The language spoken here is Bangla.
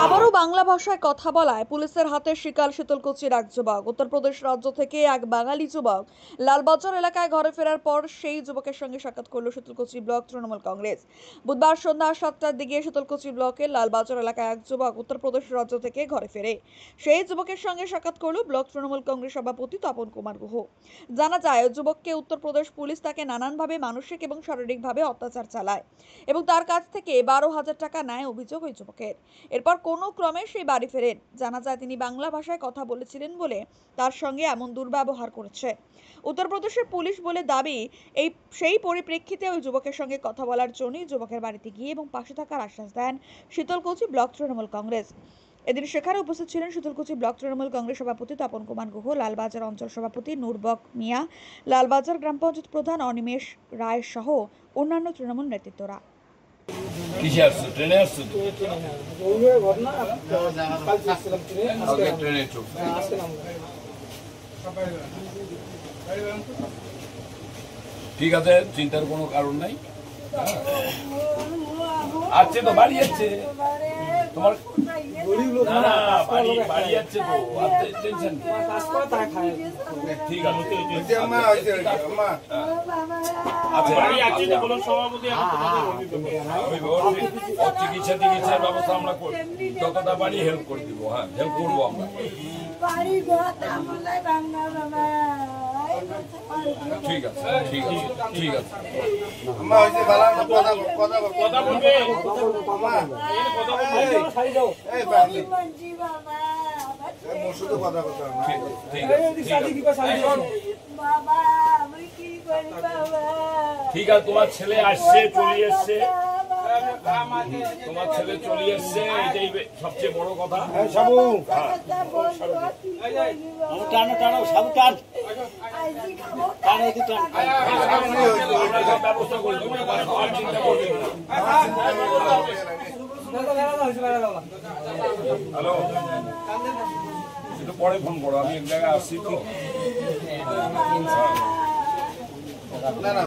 আবারও বাংলা ভাষায় কথা বলায় পুলিশের হাতে শিকার শীতলকুচির এক যুবক। উত্তরপ্রদেশ রাজ্য থেকে এক বাঙালি যুবক লালবাজার এলাকায় ঘরে ফেরার পর সেই যুবকের সঙ্গে সাক্ষাৎ করল শীতলকুচি ব্লক তৃণমূল কংগ্রেস। বুধবার সন্ধ্যা 7টার দিকে শীতলকুচি ব্লকের লালবাজার এলাকায় এক যুবক উত্তরপ্রদেশ রাজ্য থেকে ঘরে ফেরে। সেই যুবকের সঙ্গে সাক্ষাৎ করল ব্লক তৃণমূল কংগ্রেস সভাপতি তপন কুমার গুহ। জানা যায়, যুবককে উত্তরপ্রদেশ পুলিশ তাকে নানানভাবে মানসিক এবং শারীরিকভাবে অত্যাচার চালায় এবং তার কাছ থেকে 12,000 টাকা নেয় অভিযোগ ওই যুবকের। এরপর কোনো ক্রমে সেই বাড়ি ফেরেন। জানা যায়, তিনি বাংলা ভাষায় কথা বলেছিলেন বলে তার সঙ্গে এমন দুর্ব্যবহার করেছে উত্তরপ্রদেশের পুলিশ বলে দাবি। সেই পরিপ্রেক্ষিতে ওই যুবকের সঙ্গে কথা বলার জন্যই যুবকের বাড়িতে গিয়ে এবং পাশে থাকার আশ্বাস দেন শীতলকুচি ব্লক তৃণমূল কংগ্রেস। এদিন সেখানে উপস্থিত ছিলেন শীতলকুচি ব্লক তৃণমূল কংগ্রেস সভাপতি তপন কুমার গুহ, লালবাজার অঞ্চল সভাপতি নুরবক মিয়া, লালবাজার গ্রাম পঞ্চায়েত প্রধান অনিমেষ রায় সহ অন্যান্য তৃণমূল নেতৃত্বরা। ঠিক আছে, চিন্তার কোনো কারণ নাই। আছে তো বাড়ি আছে তোমার, বাড়ি আছে তো, টেনশন। ঠিক আছে, চিকিৎসার ব্যবস্থা আমরা করি, যতটা পারি হেল্প করে দিব। হ্যাঁ, হেল্প করবো আমরা। ঠিক আছে, ঠিক আছে, ঠিক আছে। ঠিক আছে, তোমার ছেলে আসছে, চলে এসছে, তোমার ছেলে চলে এসছে, এটাই সবচেয়ে বড় কথা। ব্যবস্থা করে দেবো, চিন্তা করবে না। হ্যালো, একটু পরে ফোন করো, আমি এক জায়গায় আসছি তো।